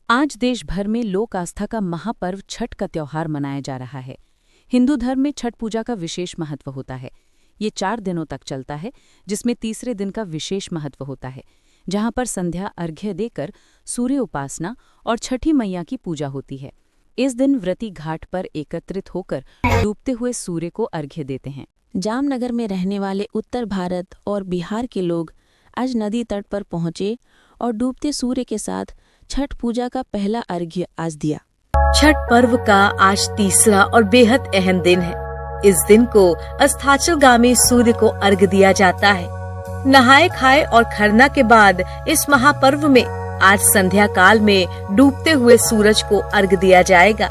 आज देश भर में लोक आस्था का महापर्व छठ का त्योहार मनाया जा रहा है। हिंदू धर्म में छठ पूजा का विशेष महत्व होता है। ये 4 दिनों तक चलता है, जिसमें तीसरे दिन का विशेष महत्व होता है, जहां पर संध्या अर्घ्य देकर सूर्य उपासना और छठी मैया की पूजा होती है। इस दिन व्रती घाट पर एकत्रित होकर डूबते हुए सूर्य को अर्घ्य देते हैं। जामनगर में रहने वाले उत्तर भारत और बिहार के लोग आज नदी तट पर पहुंचे और डूबते सूर्य के साथ छठ पूजा का पहला अर्घ्य आज दिया। छठ पर्व का आज तीसरा और बेहद अहम दिन है। इस दिन को अस्ताचलगामी सूर्य को अर्घ्य दिया जाता है। नहाए खाए और खरना के बाद इस महापर्व में आज संध्या काल में डूबते हुए सूरज को अर्घ्य दिया जाएगा।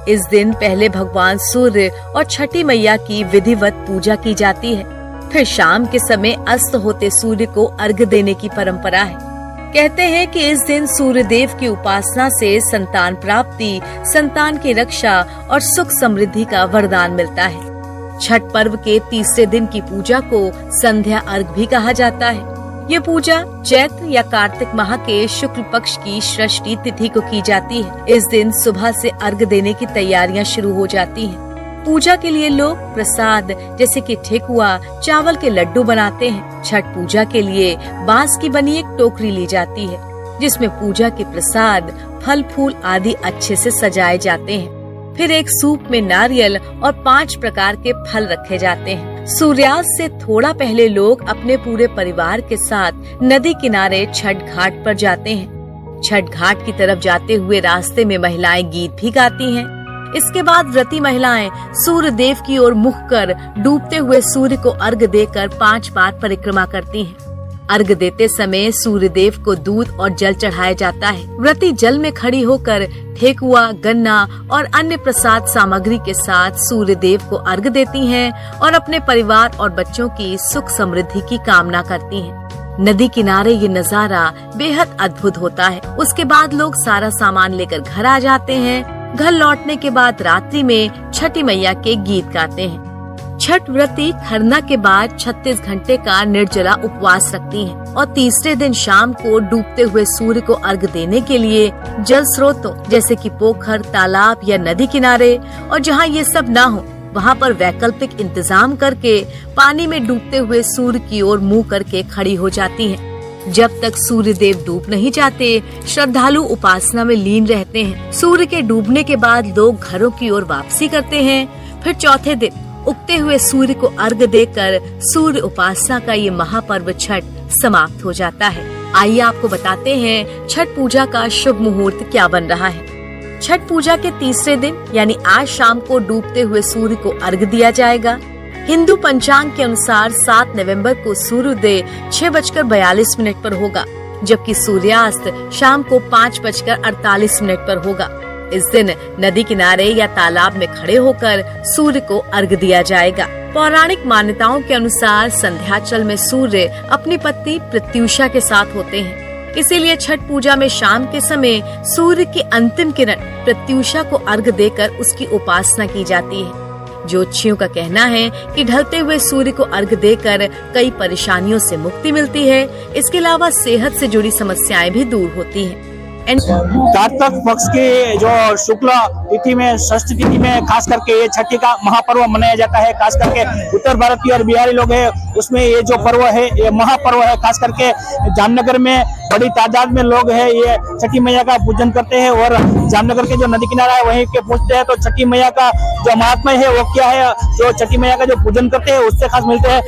इस दिन पहले भगवान सूर्य और छठी मैया की विधिवत पूजा की जाती है, फिर शाम के समय अस्त होते सूर्य को अर्घ्य देने की परंपरा है। कहते हैं कि इस दिन सूर्य देव की उपासना से संतान प्राप्ति, संतान की रक्षा और सुख समृद्धि का वरदान मिलता है। छठ पर्व के तीसरे दिन की पूजा को संध्या अर्घ्य भी कहा जाता है। ये पूजा चैत्र या कार्तिक माह के शुक्ल पक्ष की षष्ठी तिथि को की जाती है। इस दिन सुबह से अर्घ्य देने की तैयारियां शुरू हो जाती हैं। पूजा के लिए लोग प्रसाद जैसे कि ठेकुआ, चावल के लड्डू बनाते हैं। छठ पूजा के लिए बांस की बनी एक टोकरी ली जाती है, जिसमें पूजा के प्रसाद, फल फूल आदि अच्छे से सजाए जाते हैं। फिर एक सूप में नारियल और 5 प्रकार के फल रखे जाते हैं। सूर्यास्त से थोड़ा पहले लोग अपने पूरे परिवार के साथ नदी किनारे छठ घाट पर जाते हैं। छठ घाट की तरफ जाते हुए रास्ते में महिलाएं गीत भी गाती हैं। इसके बाद व्रती महिलाएं सूर्य देव की ओर मुख कर डूबते हुए सूर्य को अर्घ्य देकर 5 बार परिक्रमा करती हैं। अर्घ्य देते समय सूर्य देव को दूध और जल चढ़ाया जाता है। व्रती जल में खड़ी होकर ठेकुआ, गन्ना और अन्य प्रसाद सामग्री के साथ सूर्य देव को अर्घ्य देती हैं और अपने परिवार और बच्चों की सुख समृद्धि की कामना करती हैं। नदी किनारे ये नजारा बेहद अद्भुत होता है। उसके बाद लोग सारा सामान लेकर घर आ जाते हैं। घर लौटने के बाद रात्रि में छठी मैया के गीत गाते हैं। छठ व्रती खरना के बाद 36 घंटे का निर्जला उपवास रखती हैं और तीसरे दिन शाम को डूबते हुए सूर्य को अर्घ्य देने के लिए जल स्रोतों जैसे कि पोखर, तालाब या नदी किनारे और जहाँ ये सब ना हो वहाँ पर वैकल्पिक इंतजाम करके पानी में डूबते हुए सूर्य की ओर मुँह करके खड़ी हो जाती हैं। जब तक सूर्य देव डूब नहीं जाते, श्रद्धालु उपासना में लीन रहते हैं। सूर्य के डूबने के बाद लोग घरों की ओर वापसी करते हैं। फिर चौथे दिन उगते हुए सूर्य को अर्घ्य देकर सूर्य उपासना का ये महापर्व छठ समाप्त हो जाता है। आइए आपको बताते हैं छठ पूजा का शुभ मुहूर्त क्या बन रहा है। छठ पूजा के तीसरे दिन यानी आज शाम को डूबते हुए सूर्य को अर्घ्य दिया जाएगा। हिंदू पंचांग के अनुसार 7 नवंबर को सूर्योदय 6:42 पर होगा, जबकि सूर्यास्त शाम को 5:48 पर होगा। इस दिन नदी किनारे या तालाब में खड़े होकर सूर्य को अर्घ्य दिया जाएगा। पौराणिक मान्यताओं के अनुसार संध्याचल में सूर्य अपनी पत्नी प्रत्युषा के साथ होते हैं। इसीलिए छठ पूजा में शाम के समय सूर्य की अंतिम किरण प्रत्युषा को अर्घ्य देकर उसकी उपासना की जाती है। ज्योतिषियों का कहना है कि ढलते हुए सूर्य को अर्घ्य देकर कई परेशानियों से मुक्ति मिलती है। इसके अलावा सेहत से जुड़ी समस्याएं भी दूर होती हैं। कार्तिक पक्ष की जो शुक्ल तिथि में षष्ठी तिथि में खास करके ये छठी का महापर्व मनाया जाता है। खास करके उत्तर भारतीय और बिहारी लोग हैं, उसमें ये जो पर्व है ये महापर्व है। खास करके जामनगर में बड़ी तादाद में लोग हैं, ये छठी मैया का पूजन करते हैं और जामनगर के जो नदी किनारा है वहीं के पूजते हैं। तो छठी मैया का जो महात्मा है वो क्या है, जो छठी मैया का जो पूजन करते हैं उससे खास मिलते हैं।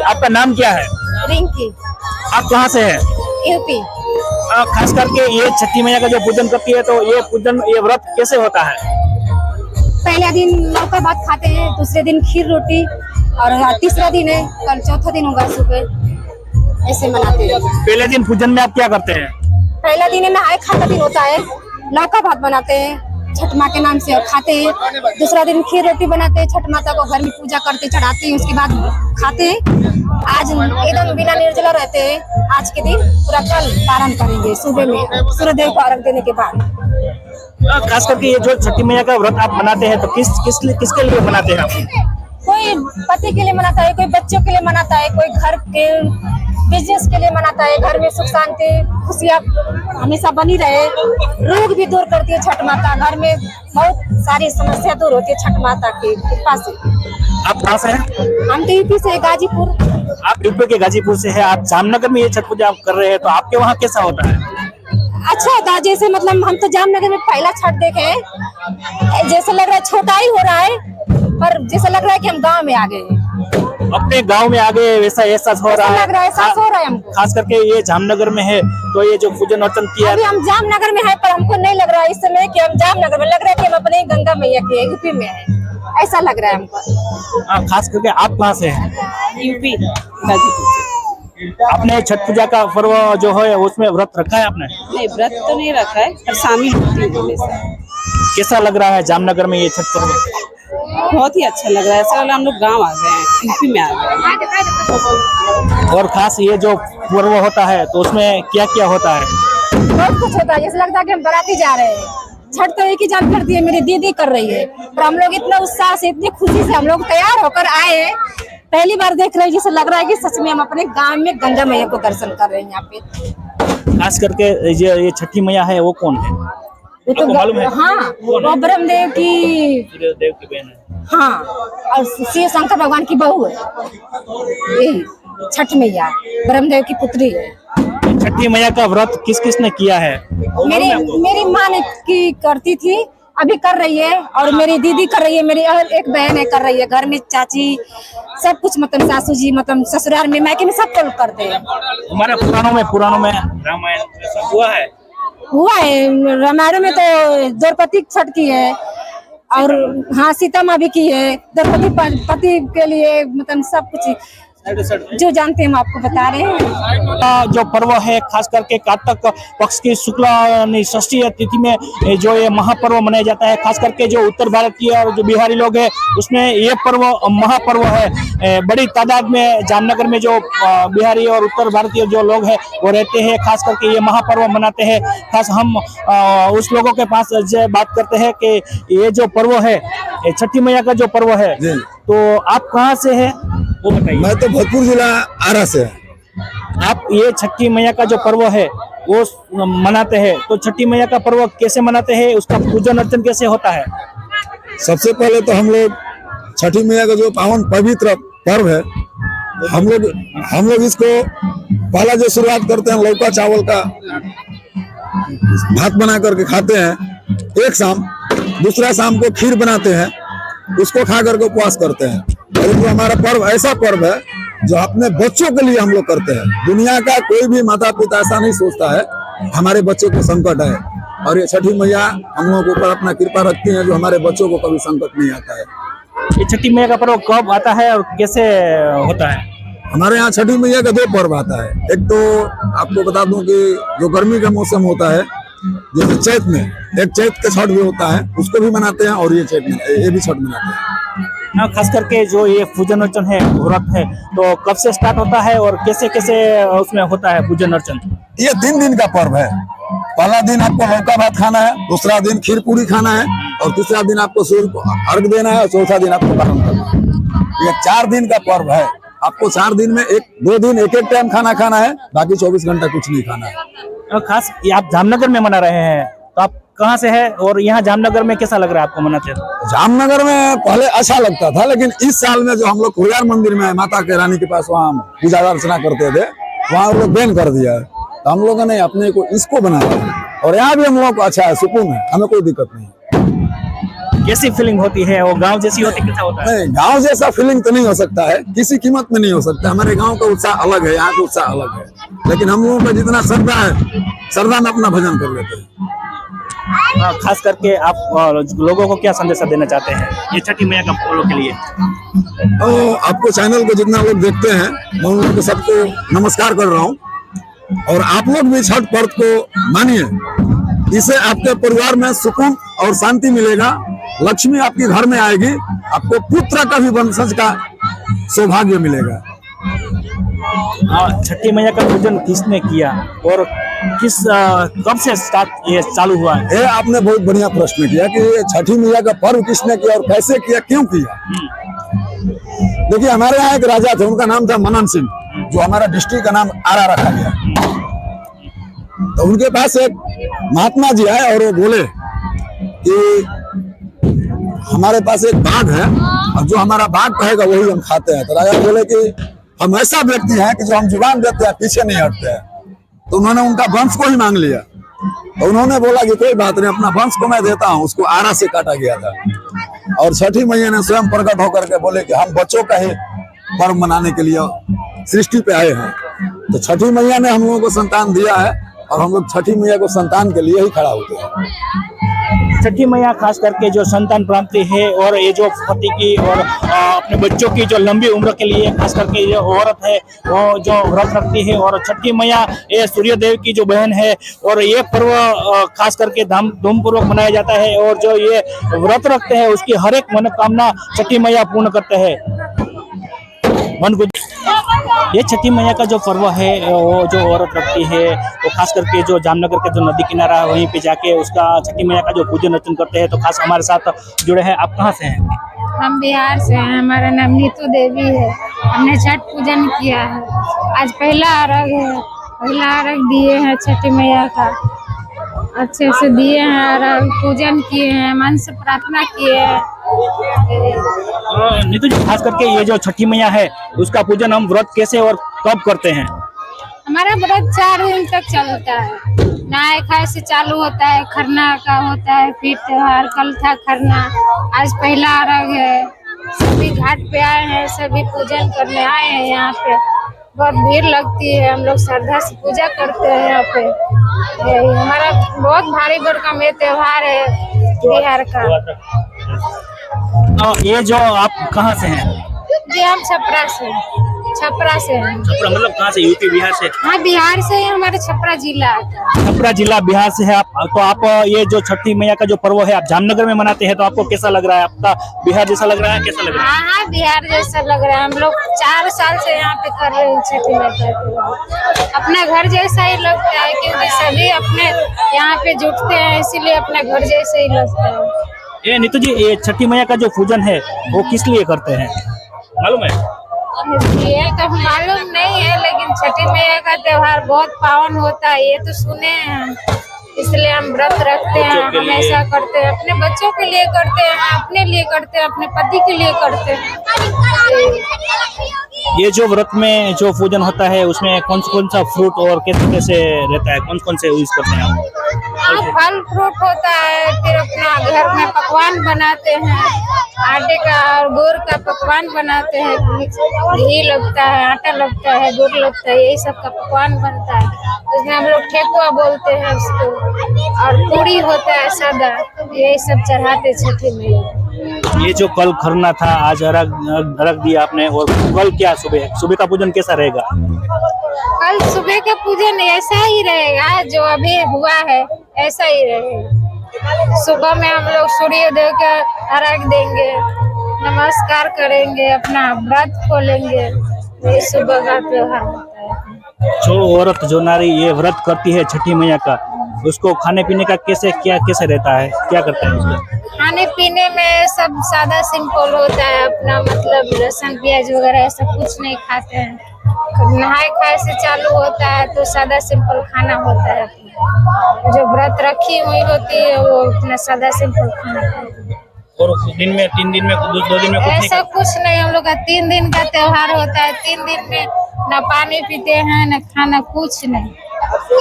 आपका नाम क्या है? रिंकी। आप कहाँ से है? यूपी। खास करके ये छठी मैया का जो पूजन करती है, तो ये पूजन, ये व्रत कैसे होता है? पहला दिन लौका भात खाते हैं, दूसरे दिन खीर रोटी और तीसरा दिन है कल चौथा दिन होगा सुबह, ऐसे मनाते हैं। पहले दिन पूजन में आप क्या करते हैं? पहला दिन है नहाए खाए का दिन होता है, लौका भात बनाते हैं छठ माँ के नाम से और खाते हैं। दूसरा दिन खीर रोटी बनाते हैं, छठ माता को घर में पूजा करते चढ़ाते हैं, उसके बाद खाते हैं। आज एकदम बिना निर्जला रहते हैं। आज के दिन पूरा कल पारण करेंगे सुबह में सूर्यदेव को अर्घ्य देने के बाद। खास करके ये जो छठी मैया का व्रत आप बनाते हैं तो किसके लिए बनाते हैं आप? कोई पति के लिए मनाता है, कोई बच्चों के लिए मनाता है, कोई घर के बिजनेस के लिए मनाता है। घर में सुख शांति खुशियाँ हमेशा बनी रहे, रोग भी दूर करती है छठ माता। घर में बहुत सारी समस्या दूर होती है छठ माता की कृपा से। आप कहाँ से हैं? हम तो यूपी से गाजीपुर। आप यूपी के गाजीपुर से है। आप जामनगर में ये छठ पूजा आप कर रहे हैं, तो आपके वहाँ कैसा होता है? अच्छा होता है। जैसे मतलब हम तो जामनगर में पहला छठ देखे हैं, जैसे लग रहा है छोटा ही हो रहा है, पर जैसे लग रहा है कि हम गांव में आ गए हैं। अपने गांव में आ गए वैसा एहसास हो रहा है? लग रहा है, एहसास हो रहा है हमको। खास करके ये जामनगर में है, तो ये जो पूजन अर्चन किया अभी हम जामनगर में है, पर हमको नहीं लग रहा है इस समय कि हम जामनगर में, लग रहा है कि हम अपने गंगा मैया के यूपी में है, ऐसा लग रहा है हमको। खास करके आप कहाँ से हैं? यूपी गाजीपुर से। आपने छठ पूजा का पर्व जो है उसमें व्रत रखा है आपने? नहीं, व्रत तो नहीं रखा है, पर शामिल होती हूँ हमेशा। कैसा लग रहा है जामनगर में ये छठ पर्व? बहुत ही अच्छा लग रहा है, ऐसा लग रहा है हम लोग गाँव आ गए हैं, यूपी में आ गए हैं। और खास ये जो पर्व होता है तो उसमें क्या क्या होता है? बहुत कुछ होता है, जैसे लगता है कि हम बाराती जा रहे हैं। छठ तो एक ही जान करती है, मेरी दीदी कर रही है, पर हम लोग इतना उत्साह से, इतनी खुशी से हम लोग तैयार होकर आए हैं। पहली बार देख रहे हैं, जिसे लग रहा है कि सच में हम अपने गांव में गंगा मैया को दर्शन कर रहे हैं यहाँ पे। खास करके ये छठी मैया है वो कौन है? वो तो मालूम है? हाँ, वो ब्रह्मदेव की, सूर्यदेव की बहन है। हाँ, और शिव शंकर भगवान की बहू है। यही छठ मैया ब्रह्मदेव की पुत्री है। छठी मैया का व्रत किस किस ने किया है? मेरी माँ ने की करती थी, अभी कर रही है, और मेरी दीदी कर रही है, मेरी और एक बहन है कर रही है। घर में चाची सब कुछ, मतलब सासू जी, मतलब ससुराल में मायके में सब लोग करते हैं। हमारे पुराणों में रामायण ऐसा हुआ है रामायण में तो द्रौपदी छठ की है, और हाँ सीता माँ भी की है। द्रौपदी पति के लिए मतलब सब कुछ जो जानते हैं हम आपको बता रहे हैं। जो पर्व है खास करके कार्तिक पक्ष की शुक्ला षष्ठी तिथि में जो ये महापर्व मनाया जाता है, खास करके जो उत्तर भारतीय और जो बिहारी लोग हैं उसमें ये पर्व महापर्व है। बड़ी तादाद में जामनगर में जो बिहारी और उत्तर भारतीय जो लोग हैं वो रहते हैं, खास करके ये महापर्व मनाते हैं। खास हम उस लोगों के पास बात करते हैं कि ये जो पर्व है, छठी मैया का जो पर्व है, तो आप कहाँ से है वो बताइए। मैं तो भोजपुर जिला आरा से। आप ये छठी मैया का जो पर्व है वो मनाते हैं, तो छठी मैया का पर्व कैसे मनाते हैं, उसका पूजन अर्चन कैसे होता है? सबसे पहले तो हम लोग छठी मैया का जो पावन पवित्र पर्व है, हम लोग इसको पहला जो शुरुआत करते हैं लौका चावल का भात बना करके खाते हैं एक शाम, दूसरा शाम को खीर बनाते हैं, उसको खा करके उपवास करते हैं। और जो हमारा पर्व ऐसा पर्व है जो अपने बच्चों के लिए हम लोग करते हैं। दुनिया का कोई भी माता पिता ऐसा नहीं सोचता है हमारे बच्चे को संकट है, और ये छठी मैया हम लोगों के ऊपर अपना कृपा रखती है, जो हमारे बच्चों को कभी संकट नहीं आता है। ये छठी मैया का पर्व कब आता है और कैसे होता है? हमारे यहाँ छठी मैया का 2 पर्व आता है। एक तो आपको बता दूं कि जो गर्मी का मौसम होता है, जैसे चैत में एक चैत का छठ भी होता है, उसको भी मनाते हैं, और ये भी छठ मनाते हैं। खास करके जो ये पूजन अर्चन है, व्रत है, तो कब से स्टार्ट होता है और कैसे कैसे उसमें होता है पूजन अर्चन? ये 3 दिन का पर्व है। पहला दिन आपको लौका भात खाना है, दूसरा दिन खीर पूरी खाना है, और तीसरा दिन आपको सूर्य को अर्घ देना है, और चौथा दिन आपको पारण करना है। ये 4 दिन का पर्व है। आपको 4 दिन में 2 दिन एक टाइम खाना खाना है, बाकी 24 घंटा कुछ नहीं खाना है। खास ये आप जामनगर में मना रहे हैं, तो आप कहाँ से है और यहाँ जामनगर में कैसा लग रहा है आपको मनाते हैं? जामनगर में पहले अच्छा लगता था, लेकिन इस साल में जो हम लोग खुरियार मंदिर में माता के रानी के पास वहाँ पूजा अर्चना करते थे, वहाँ लोग बैन कर दिया है, तो हम लोगों ने अपने को इसको बनाया है, और यहाँ भी हम लोग को अच्छा है, सुकून है, हमें कोई दिक्कत नहीं। कैसी फीलिंग होती है? वो गांव जैसी होती है? कैसा होता है? नहीं, गांव जैसा फीलिंग तो नहीं हो सकता है, किसी कीमत में नहीं हो सकता। हमारे गांव का उत्साह अलग है, यहाँ का उत्साह अलग है, लेकिन हम लोगों का जितना श्रद्धा है, श्रद्धा में अपना भजन कर लेते हैं। खास करके आप लोगों को क्या संदेश देना चाहते हैं ये छठी मैया का पर्व के लिए? तो आपको चैनल को जितना लोग देखते हैं, मैं उन लोगों को सबको नमस्कार कर रहा हूँ, और आप लोग भी छठ पर्व को मानिए। इससे आपके परिवार में सुकून और शांति मिलेगा, लक्ष्मी आपके घर में आएगी, आपको पुत्र का भी वंशज का सौभाग्य मिलेगा। छठी मैया का पूजन किसने किया और कब से स्टार्ट ये चालू हुआ है? ये आपने बहुत बढ़िया प्रश्न किया कि छठी मैया का पर्व किसने किया और कैसे किया, क्यों किया। देखिए, हमारे यहाँ एक राजा थे, उनका नाम था मनन सिंह। जो हमारा डिस्ट्रिक्ट का नाम आरा रखा गया। तो उनके पास एक महात्मा जी आए और वो बोले कि हमारे पास एक बाघ है और जो हमारा बाघ कहेगा वही हम खाते हैं। तो राजा बोले कि हम ऐसा व्यक्ति हैं कि जो हम जुबान देते हैं पीछे नहीं हटते हैं। तो उन्होंने उनका वंश को ही मांग लिया। तो उन्होंने बोला कि कोई बात नहीं, अपना वंश को मैं देता हूँ। उसको आरा से काटा गया था और छठी मैया ने स्वयं प्रकट होकर के बोले कि हम बच्चों का ही पर्व मनाने के लिए सृष्टि पे आए हैं। तो छठी मैया ने हम लोगों को संतान दिया है और हम लोग छठी मैया को संतान के लिए ही खड़ा होते हैं। छठी मैया खास करके जो संतान प्राप्ति है और ये जो पति की और अपने बच्चों की जो लंबी उम्र के लिए खास करके ये औरत है वो जो व्रत रखती है। और छठी मैया ये सूर्य देव की जो बहन है और ये पर्व खास करके धूम पूर्वक मनाया जाता है। और जो ये व्रत रखते हैं उसकी हर एक मनोकामना छठी मैया पूर्ण करते हैं। ये छठी मैया का जो पर्व है वो जो औरत रखती है वो खास करके जो जामनगर के जो नदी किनारा है वहीं पे जाके उसका छठी मैया का जो पूजन अर्चन करते हैं। तो खास हमारे साथ जुड़े हैं। आप कहाँ से हैं? हम बिहार से हैं। हमारा नाम नीतू देवी है। हमने छठ पूजन किया है। आज पहला अर्घ है। पहला अर्घ दिए हैं छठी मैया का, अच्छे से दिए हैं अर्घ, पूजन किए हैं, मन से प्रार्थना किए हैं। नीतू जी, खास करके ये जो छठी मैया है उसका पूजन हम व्रत कैसे और कब करते हैं? हमारा व्रत 4 दिन तक चलता है। नहाए खाए से चालू होता है, खरना का होता है, फिर त्योहार, कल था खरना, आज पहला अर्घ है। सभी घाट पे आए हैं, सभी पूजन करने आए हैं। यहाँ पे बहुत भीड़ लगती है। हम लोग श्रद्धा से पूजा करते हैं यहाँ पे। यही हमारा बहुत भारी भरकम ये त्योहार है बिहार का। ये जो आप कहाँ से हैं? जी हम छपरा से हैं। छपरा मतलब कहाँ से? यूपी बिहार से? हाँ बिहार से ही, हमारे छपरा जिला आता है। छपरा जिला बिहार से है आप। तो आप ये जो छठी मैया का जो पर्व है आप जामनगर में मनाते हैं, तो आपको कैसा लग रहा है? आपका बिहार जैसा लग रहा है? कैसा लग रहा है? हाँ बिहार जैसा लग रहा है। हम लोग 4 साल से यहाँ पे कर रहे हैं छठी मैया का। अपना घर जैसा ही लगता है क्योंकि सभी अपने यहाँ पे जुटते हैं, इसीलिए अपना घर जैसा ही लगता है। ये नीतू जी, ये छठी मैया का जो पूजन है वो किस लिए करते हैं, मालूम है? ये तो मालूम नहीं है, लेकिन छठी मैया का त्योहार बहुत पावन होता है ये तो सुने हैं। इसलिए हम व्रत रखते हैं, हमेशा करते हैं। अपने बच्चों के लिए करते हैं, अपने लिए करते हैं, अपने पति के लिए करते हैं। ये जो व्रत में जो पूजन होता है उसमें कौन सा फ्रूट और कैसे कैसे रहता है, कौन से यूज करते हैं आप? फल फ्रूट होता है, फिर अपना घर में पकवान बनाते हैं, आटे का और गुड़ का पकवान बनाते हैं। घी लगता है, आटा लगता है, गुड़ लगता है, यही सब का पकवान बनता है। उसमें हम लोग ठेकुआ बोलते हैं उसको, और पूरी होता है सादा, यही सब चढ़ाते छठी मैया। ये जो कल खरना था, आज अर्घ दिया आपने, और कल क्या सुबह का पूजन कैसा रहेगा? कल सुबह का पूजन ऐसा ही रहेगा जो अभी हुआ है, ऐसा ही रहेगा। सुबह में हम लोग सूर्य देव का अर्घ देंगे, नमस्कार करेंगे, अपना व्रत खोलेंगे। ये सुबह का त्योहार होता है। जो औरत जो नारी ये व्रत करती है छठी मैया का, उसको खाने पीने का कैसे रहता है, क्या करते हैं उसको? खाने पीने में सब सादा सिंपल होता है अपना, मतलब लहसुन प्याज वगैरह ऐसा कुछ नहीं खाते हैं। नहाए खाए से चालू होता है तो सादा सिंपल खाना होता है। जो व्रत रखी हुई होती है वो अपना सादा सिंपल खाना खाते हैं। और दिन में 3 दिन में 2 दिन में ऐसा कुछ नहीं। हम लोग का 3 दिन का त्योहार होता है। 3 दिन में न पानी पीते हैं न खाना, कुछ नहीं,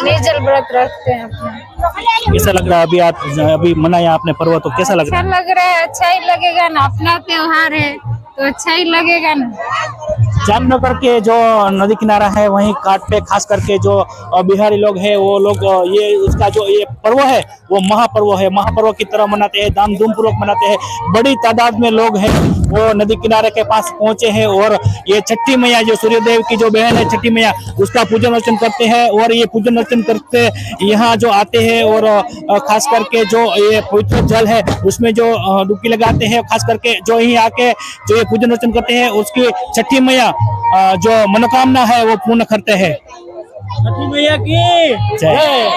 निर्जल व्रत रखते हैं अपना। कैसा लग रहा है अभी आप अभी मनाया आपने पर्व, तो कैसा लग रहा है? अच्छा लग रहा है, अच्छा ही लगेगा ना, अपना त्योहार है तो अच्छा ही लगेगा ना। जामनगर के जो नदी किनारा है वहीं घाट पे खास करके जो बिहारी लोग हैं वो लोग ये इसका जो ये पर्व है वो महापर्व की तरह मनाते हैं, धूम पूर्वक मनाते हैं। बड़ी तादाद में लोग हैं वो नदी किनारे के पास पहुंचे हैं और ये छठी मैया जो सूर्य देव की जो बहन है छठी मैया, उसका पूजन अर्चन करते हैं। और ये पूजन अर्चन करते यहाँ जो आते हैं और खास करके जो ये पवित्र जल है उसमें जो डुबकी लगाते हैं, खास करके जो यहीं आके जो ये पूजन अर्चन करते हैं उसकी छठी मैया जो मनोकामना है वो पूर्ण करते हैं। छठी मैया की जय।